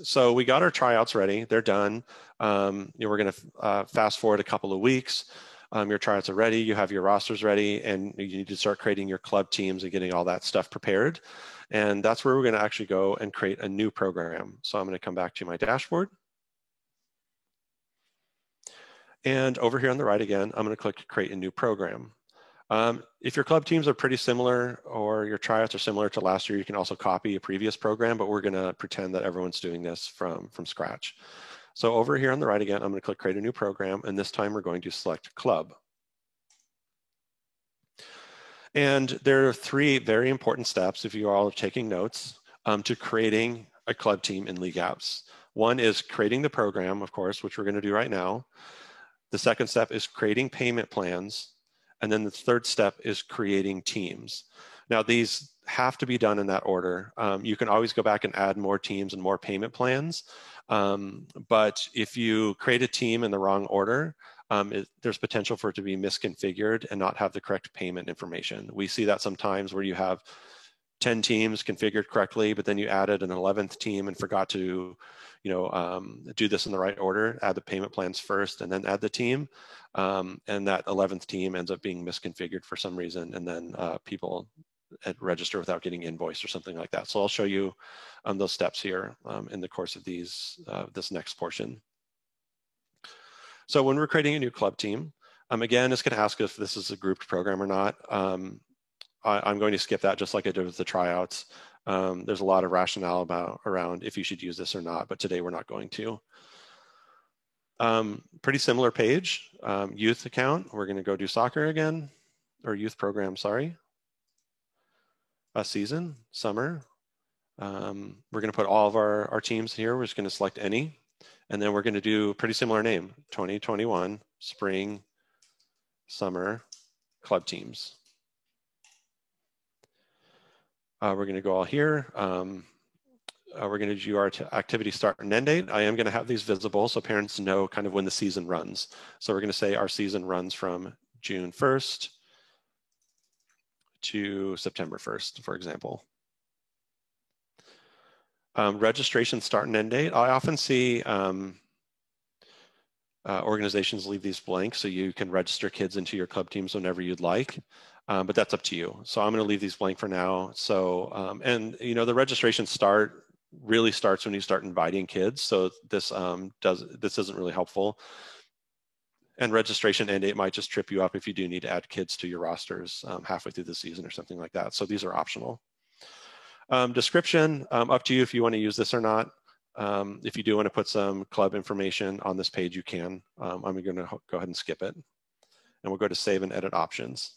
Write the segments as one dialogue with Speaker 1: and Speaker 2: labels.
Speaker 1: So we got our tryouts ready. They're done. We're going to fast forward a couple of weeks. Your tryouts are ready. You have your rosters ready, and you need to start creating your club teams and getting all that stuff prepared. And that's where we're going to actually go and create a new program. So I'm going to come back to my dashboard. And over here on the right again, I'm going to click Create a New Program. If your club teams are pretty similar or your tryouts are similar to last year, you can also copy a previous program, but we're going to pretend that everyone's doing this from scratch. So over here on the right again, I'm going to click Create a New Program, and this time we're going to select Club. And there are 3 very important steps, if you are all taking notes, to creating a club team in League Apps. One is creating the program, of course, which we're going to do right now. The second step is creating payment plans. And then the third step is creating teams. Now, these have to be done in that order. You can always go back and add more teams and more payment plans. But if you create a team in the wrong order, there's potential for it to be misconfigured and not have the correct payment information. We see that sometimes where you have 10 teams configured correctly, but then you added an 11th team and forgot to do this in the right order, add the payment plans first and then add the team. And that 11th team ends up being misconfigured for some reason, and then people register without getting invoiced or something like that. So I'll show you those steps here in the course of this next portion. So when we're creating a new club team, again, it's going to ask if this is a grouped program or not. I'm going to skip that just like I did with the tryouts. There's a lot of rationale around if you should use this or not, but today we're not going to. Pretty similar page, youth account. We're going to go do soccer again, or youth program, sorry. A season, summer. We're going to put all of our teams here. We're just going to select any. And then we're going to do a pretty similar name, 2021 spring, summer, club teams. We're going to go all here. We're going to do our activity start and end date. I am going to have these visible so parents know kind of when the season runs. So we're going to say our season runs from June 1st to September 1st, for example. Registration start and end date. I often see organizations leave these blank so you can register kids into your club teams whenever you'd like, but that's up to you. So I'm going to leave these blank for now. So, and the registration start really starts when you start inviting kids. So this isn't really helpful. And registration end date might just trip you up if you do need to add kids to your rosters halfway through the season or something like that. So these are optional. Description, up to you if you want to use this or not. If you do want to put some club information on this page, you can. I'm going to go ahead and skip it. And we'll go to save and edit options.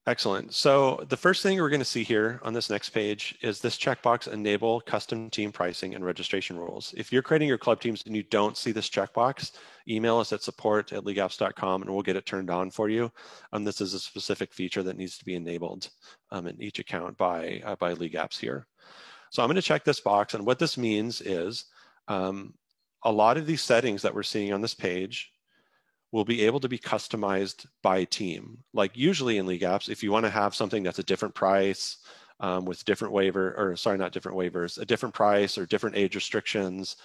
Speaker 1: Excellent. So the first thing we're going to see here on this next page is this checkbox, enable custom team pricing and registration rules. If you're creating your club teams and you don't see this checkbox, email us at support@leagueapps.com and we'll get it turned on for you. This is a specific feature that needs to be enabled in each account by League Apps here. So I'm going to check this box, and what this means is a lot of these settings that we're seeing on this page will be able to be customized by team. Like usually in League Apps, if you want to have something that's a different price with different a different price or different age restrictions,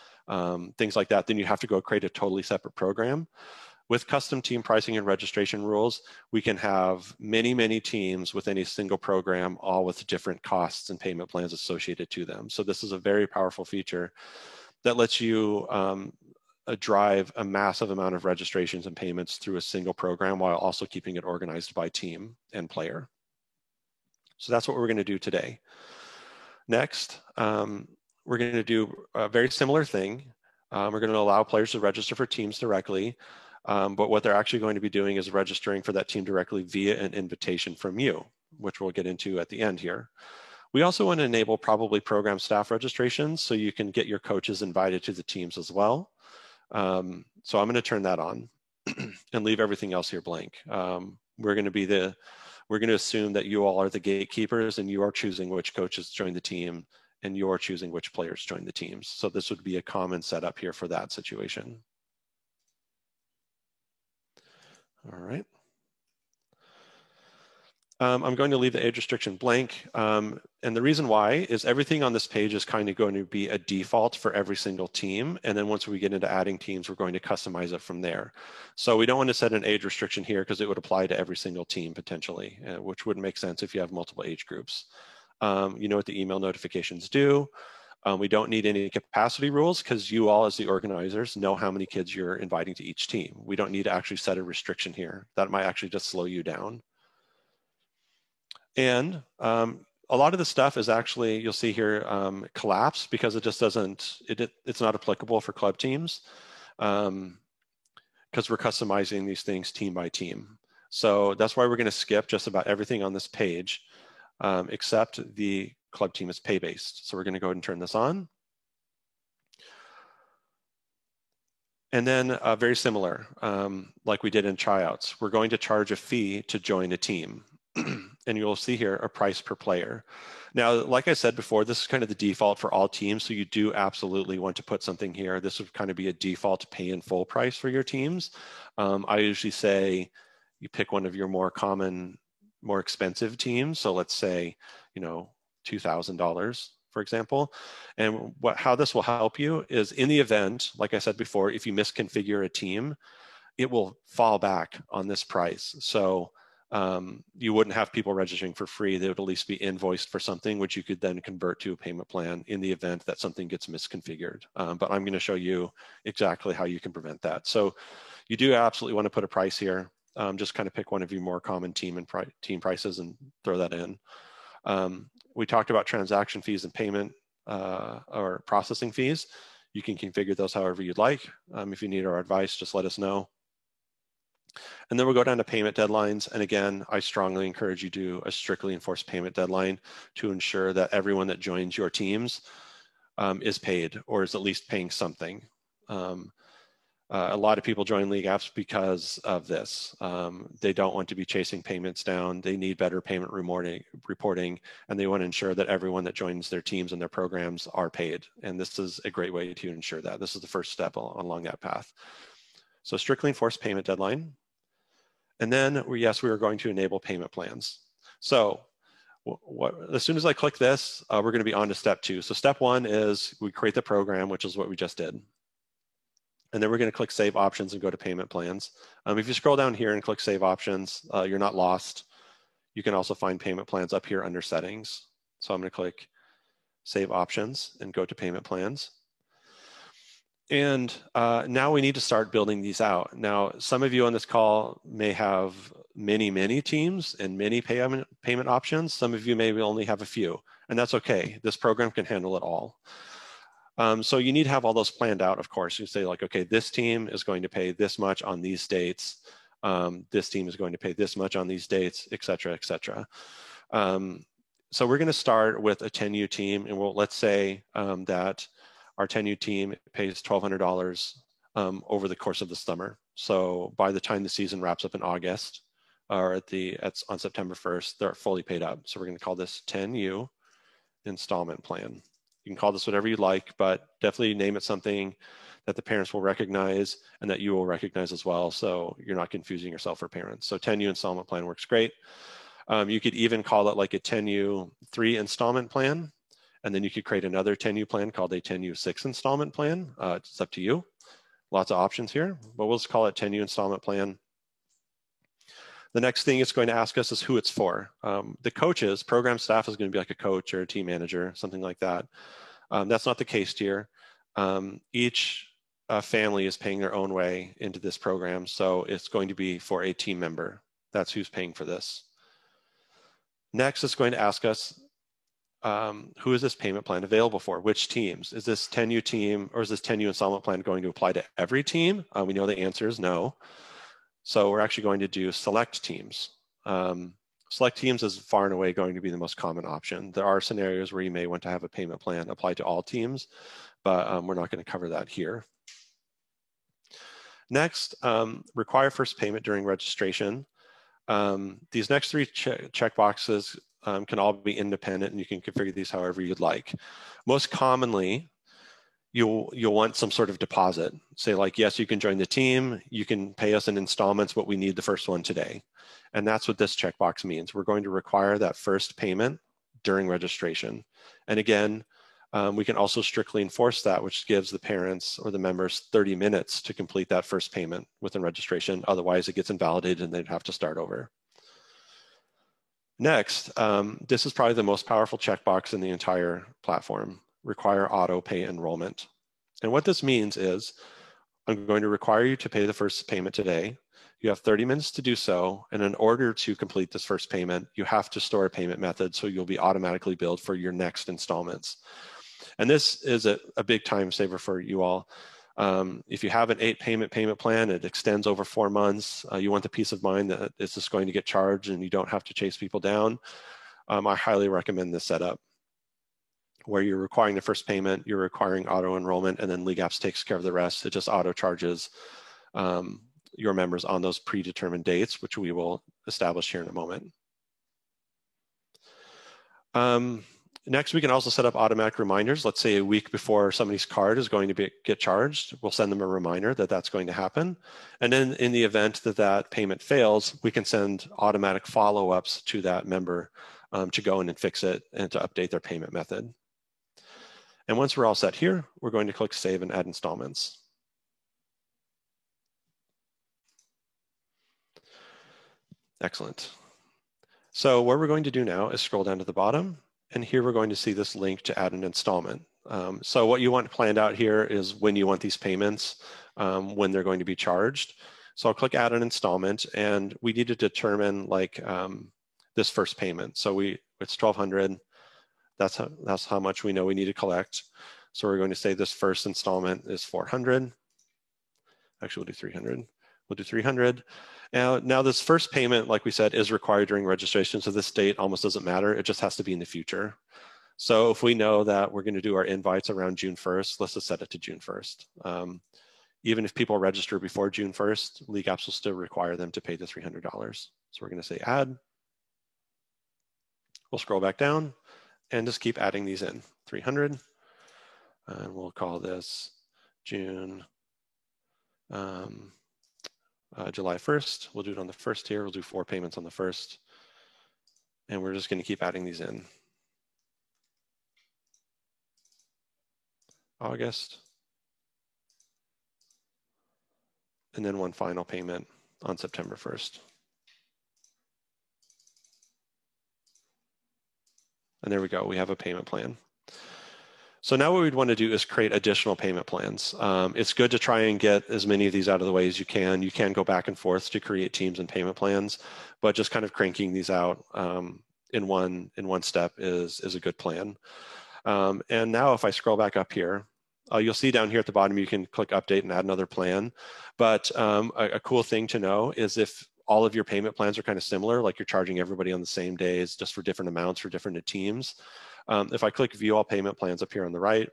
Speaker 1: things like that, then you have to go create a totally separate program. With custom team pricing and registration rules, we can have many, many teams within a single program, all with different costs and payment plans associated to them. So this is a very powerful feature that lets you drive a massive amount of registrations and payments through a single program while also keeping it organized by team and player. So that's what we're going to do today. Next, we're going to do a very similar thing. We're going to allow players to register for teams directly, but what they're actually going to be doing is registering for that team directly via an invitation from you, which we'll get into at the end here. We also want to enable probably program staff registrations so you can get your coaches invited to the teams as well. So I'm going to turn that on and leave everything else here blank. We're going to assume that you all are the gatekeepers and you are choosing which coaches join the team and you're choosing which players join the teams. So this would be a common setup here for that situation. All right. I'm going to leave the age restriction blank. And the reason why is everything on this page is kind of going to be a default for every single team. And then once we get into adding teams, we're going to customize it from there. So we don't want to set an age restriction here because it would apply to every single team potentially, which wouldn't make sense if you have multiple age groups. You know what the email notifications do. We don't need any capacity rules because you all as the organizers know how many kids you're inviting to each team. We don't need to actually set a restriction here. That might actually just slow you down. And a lot of the stuff is actually, you'll see here, collapsed because it just doesn't, it's not applicable for club teams because we're customizing these things team by team. So that's why we're going to skip just about everything on this page except the club team is pay-based. So we're going to go ahead and turn this on. And then very similar, like we did in tryouts, we're going to charge a fee to join a team. And you'll see here a price per player. Now, like I said before, this is kind of the default for all teams. So you do absolutely want to put something here. This would kind of be a default pay in full price for your teams. I usually say you pick one of your more common, more expensive teams. So let's say, you know, $2,000, for example. And how this will help you is in the event, like I said before, if you misconfigure a team, it will fall back on this price. So you wouldn't have people registering for free. They would at least be invoiced for something, which you could then convert to a payment plan in the event that something gets misconfigured. But I'm going to show you exactly how you can prevent that. So you do absolutely want to put a price here. Just kind of pick one of your more common team prices and throw that in. We talked about transaction fees and payment or processing fees. You can configure those however you'd like. If you need our advice, just let us know. And then we'll go down to payment deadlines. And again, I strongly encourage you to do a strictly enforced payment deadline to ensure that everyone that joins your teams is paid or is at least paying something. A lot of people join League Apps because of this. They don't want to be chasing payments down. They need better payment reporting, and they want to ensure that everyone that joins their teams and their programs are paid. And this is a great way to ensure that. This is the first step along that path. So strictly enforced payment deadline. And then, yes, we are going to enable payment plans. So as soon as I click this, we're going to be on to step 2. So step 1 is we create the program, which is what we just did. And then we're going to click Save Options and go to Payment Plans. If you scroll down here and click Save Options, you're not lost. You can also find payment plans up here under Settings. So I'm going to click Save Options and go to Payment Plans. And now we need to start building these out. Now, some of you on this call may have many teams and many payment options. Some of you maybe only have a few, and that's okay. This program can handle it all. So you need to have all those planned out, of course. You say like, okay, this team is going to pay this much on these dates. This team is going to pay this much on these dates, et cetera, et cetera. So we're going to start with a 10U team, and let's say that our 10U team pays $1,200 over the course of the summer. So by the time the season wraps up in August, or on September 1st, they're fully paid up. So we're going to call this 10U installment plan. You can call this whatever you like, but definitely name it something that the parents will recognize and that you will recognize as well, so you're not confusing yourself for parents. So 10U installment plan works great. You could even call it like a 10U 3 installment plan. And then you could create another 10U plan called a 10U 6 installment plan. It's up to you. Lots of options here, but we'll just call it 10U installment plan. The next thing it's going to ask us is who it's for. The coaches, program staff is going to be like a coach or a team manager, something like that. That's not the case here. Each family is paying their own way into this program, so it's going to be for a team member. That's who's paying for this. Next, it's going to ask us, who is this payment plan available for? Which teams? Is this 10U team or is this 10U installment plan going to apply to every team? We know the answer is no. So we're actually going to do select teams. Select teams is far and away going to be the most common option. There are scenarios where you may want to have a payment plan apply to all teams, but we're not going to cover that here. Next, require first payment during registration. These next 3 checkboxes can all be independent, and you can configure these however you'd like. Most commonly, you'll want some sort of deposit. Say like, yes, you can join the team, you can pay us in installments, but we need the first one today. And that's what this checkbox means. We're going to require that first payment during registration. And again, we can also strictly enforce that, which gives the parents or the members 30 minutes to complete that first payment within registration. Otherwise, it gets invalidated and they'd have to start over. Next, this is probably the most powerful checkbox in the entire platform: require auto pay enrollment. And what this means is I'm going to require you to pay the first payment today. You have 30 minutes to do so. And in order to complete this first payment, you have to store a payment method so you'll be automatically billed for your next installments. And this is a big time saver for you all. If you have an 8-payment plan, it extends over 4 months. You want the peace of mind that it's just going to get charged and you don't have to chase people down. I highly recommend this setup, where you're requiring the first payment, you're requiring auto enrollment, and then LegalApps takes care of the rest. It just auto charges your members on those predetermined dates, which we will establish here in a moment. Next, we can also set up automatic reminders. Let's say a week before somebody's card is going to get charged, we'll send them a reminder that that's going to happen. And then in the event that that payment fails, we can send automatic follow-ups to that member to go in and fix it and to update their payment method. And once we're all set here, we're going to click Save and Add Installments. Excellent. So what we're going to do now is scroll down to the bottom, and here we're going to see this link to add an installment. So what you want planned out here is when you want these payments, when they're going to be charged. So I'll click Add an Installment, and we need to determine like this first payment. So it's $1,200. That's how much we know we need to collect. So we're going to say this first installment is $400. Actually, we'll do $300. We'll do $300. Now this first payment, like we said, is required during registration. So this date almost doesn't matter. It just has to be in the future. So if we know that we're going to do our invites around June 1st, let's just set it to June 1st. Even if people register before June 1st, LegalApps will still require them to pay the $300. So we're going to say add. We'll scroll back down and just keep adding these in. 300. And we'll call this June, July 1st. We'll do it on the 1st here. We'll do 4 payments on the 1st. And we're just going to keep adding these in. August. And then one final payment on September 1st. And there we go. We have a payment plan. So now what we'd want to do is create additional payment plans. It's good to try and get as many of these out of the way as you can. You can go back and forth to create teams and payment plans, but just kind of cranking these out in one step is a good plan. And now if I scroll back up here, you'll see down here at the bottom, you can click update and add another plan. But a cool thing to know is if all of your payment plans are kind of similar, like you're charging everybody on the same days just for different amounts for different teams. If I click View All Payment Plans up here on the right,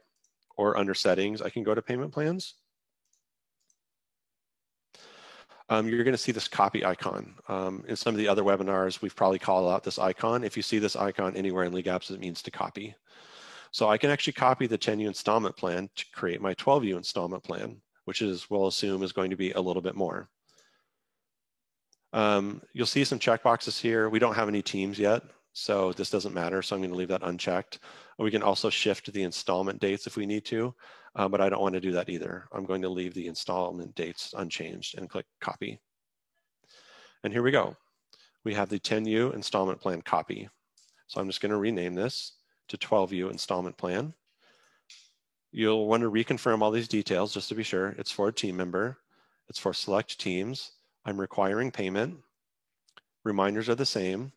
Speaker 1: or under Settings, I can go to Payment Plans. You're going to see this copy icon. In some of the other webinars, we've probably called out this icon. If you see this icon anywhere in LegalApps, it means to copy. So I can actually copy the 10U installment plan to create my 12U installment plan, which is, we'll assume, is going to be a little bit more. You'll see some checkboxes here. We don't have any teams yet, so this doesn't matter. So I'm going to leave that unchecked. We can also shift the installment dates if we need to, but I don't want to do that either. I'm going to leave the installment dates unchanged and click copy. And here we go. We have the 10U installment plan copy. So I'm just going to rename this to 12U installment plan. You'll want to reconfirm all these details just to be sure. It's for a team member. It's for select teams. I'm requiring payment. Reminders are the same.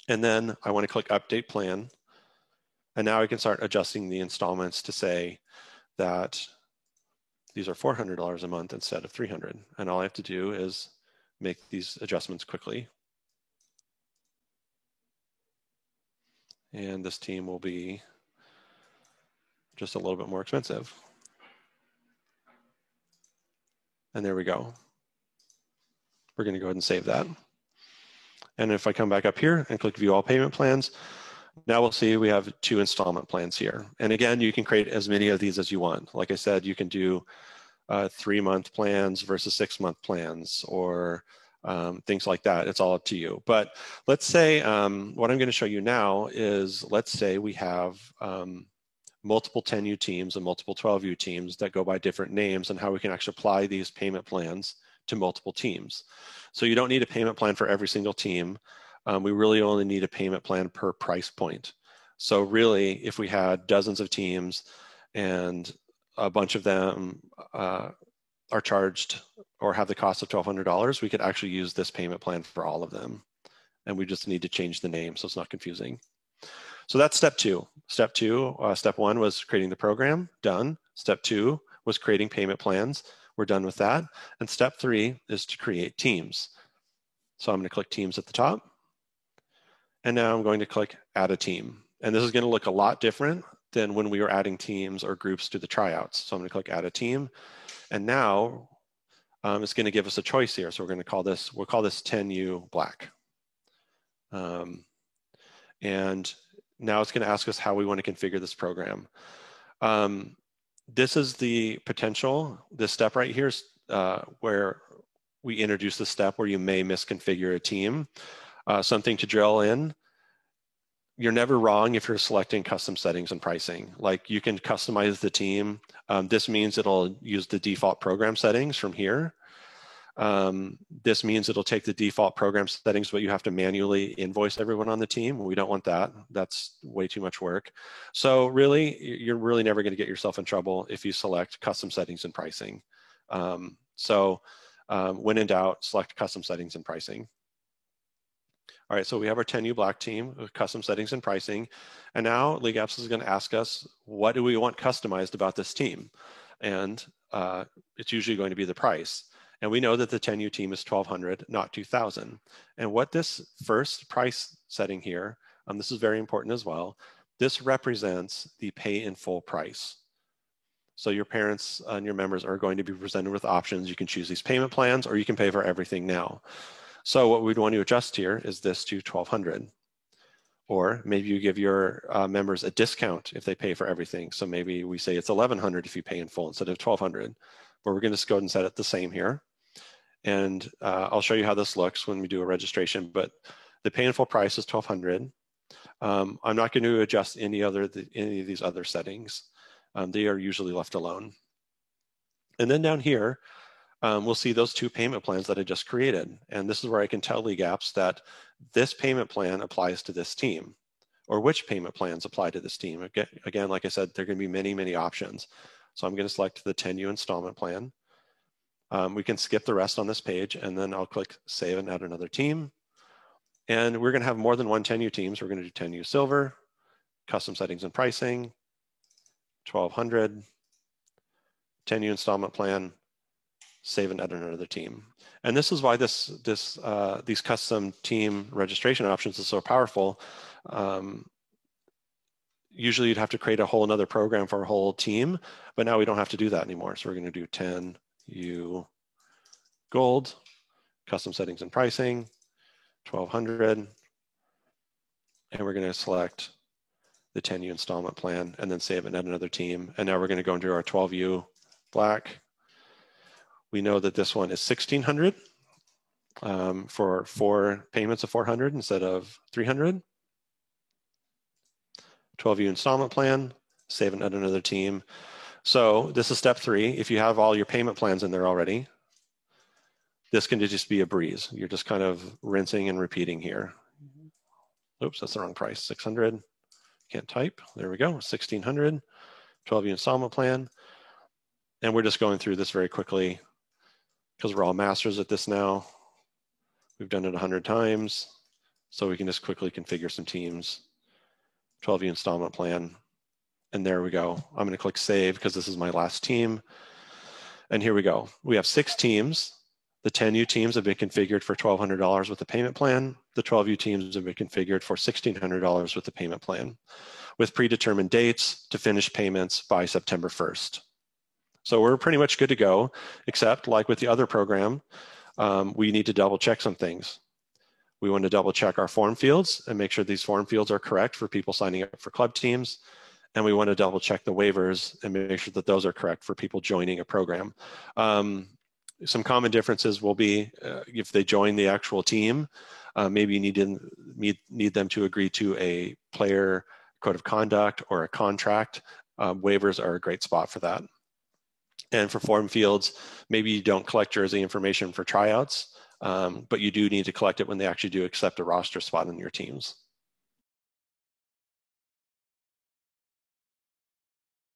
Speaker 1: And then I want to click Update Plan. And now I can start adjusting the installments to say that these are $400 a month instead of $300. And all I have to do is make these adjustments quickly. And this team will be just a little bit more expensive. And there we go. We're going to go ahead and save that. And if I come back up here and click View All Payment Plans, Now we'll see we have 2 installment plans here. And again, you can create as many of these as you want. Like I said, you can do 3-month plans versus 6-month plans, or things like that. It's all up to you. But let's say what I'm going to show you now is, let's say we have multiple 10U teams and multiple 12U teams that go by different names, and how we can actually apply these payment plans to multiple teams. So you don't need a payment plan for every single team. We really only need a payment plan per price point. So really, if we had dozens of teams and a bunch of them are charged or have the cost of $1,200, we could actually use this payment plan for all of them. And we just need to change the name so it's not confusing. So that's step 2. Step 1 was creating the program, done. Step 2 was creating payment plans. We're done with that. And step 3 is to create teams. So I'm going to click Teams at the top. And now I'm going to click Add a Team. And this is going to look a lot different than when we were adding teams or groups to the tryouts. So I'm going to click Add a Team. And now it's going to give us a choice here. So we're going to call this, we'll call this 10U Black. And now it's going to ask us how we want to configure this program. This is the potential. This step right here is where we introduce the step where you may misconfigure a team. Something to drill in: you're never wrong if you're selecting custom settings and pricing. Like, you can customize the team. This means it'll use the default program settings from here. This means it'll take the default program settings, but you have to manually invoice everyone on the team. We don't want that. That's way too much work. So really, you're really never going to get yourself in trouble if you select custom settings and pricing. When in doubt, select custom settings and pricing. All right, so we have our 10U Black team with custom settings and pricing. And now League Apps is going to ask us, what do we want customized about this team? And it's usually going to be the price. And we know that the 10U team is $1,200, not $2,000. And what this first price setting here, this is very important as well, this represents the pay in full price. So your parents and your members are going to be presented with options. You can choose these payment plans, or you can pay for everything now. So what we'd want to adjust here is this to $1,200. Or maybe you give your members a discount if they pay for everything. So maybe we say it's $1,100 if you pay in full instead of $1,200. But we're going to go ahead and set it the same here. And I'll show you how this looks when we do a registration. But the pay in full price is $1,200. I'm not going to adjust any of these other settings. They are usually left alone. And then down here, we'll see those 2 payment plans that I just created. And this is where I can tell League Apps that this payment plan applies to this team, or which payment plans apply to this team. Again, like I said, there are going to be many, many options. So I'm going to select the 10U installment plan. We can skip the rest on this page, and then I'll click Save and add another team. And we're going to have more than one 10U teams. We're going to do 10U Silver, custom settings and pricing, $1,200, 10U installment plan, save and add another team. And this is why these custom team registration options are so powerful. Usually you'd have to create a whole another program for a whole team, but now we don't have to do that anymore. So we're going to do 10U Gold, custom settings and pricing, $1,200. And we're going to select the 10U installment plan and then save and add another team. And now we're going to go into our 12U Black. We know that this one is $1,600 for 4 payments of $400 instead of $300. 12U installment plan, save and add another team. So this is step 3. If you have all your payment plans in there already, this can just be a breeze. You're just kind of rinsing and repeating here. Oops, that's the wrong price, 600. Can't type, there we go, 1,600, 12U installment plan. And we're just going through this very quickly because we're all masters at this now. We've done it 100 times, so we can just quickly configure some teams. 12U installment plan, and there we go. I'm going to click Save because this is my last team. And here we go. We have 6 teams. The 10U teams have been configured for $1,200 with the payment plan. The 12U teams have been configured for $1,600 with the payment plan, with predetermined dates to finish payments by September 1st. So we're pretty much good to go, except like with the other program, we need to double check some things. We want to double check our form fields and make sure these form fields are correct for people signing up for club teams. And we want to double check the waivers and make sure that those are correct for people joining a program. Some common differences will be if they join the actual team, maybe you need them to agree to a player code of conduct or a contract. Waivers are a great spot for that. And for form fields, maybe you don't collect jersey information for tryouts, but you do need to collect it when they actually do accept a roster spot in your teams.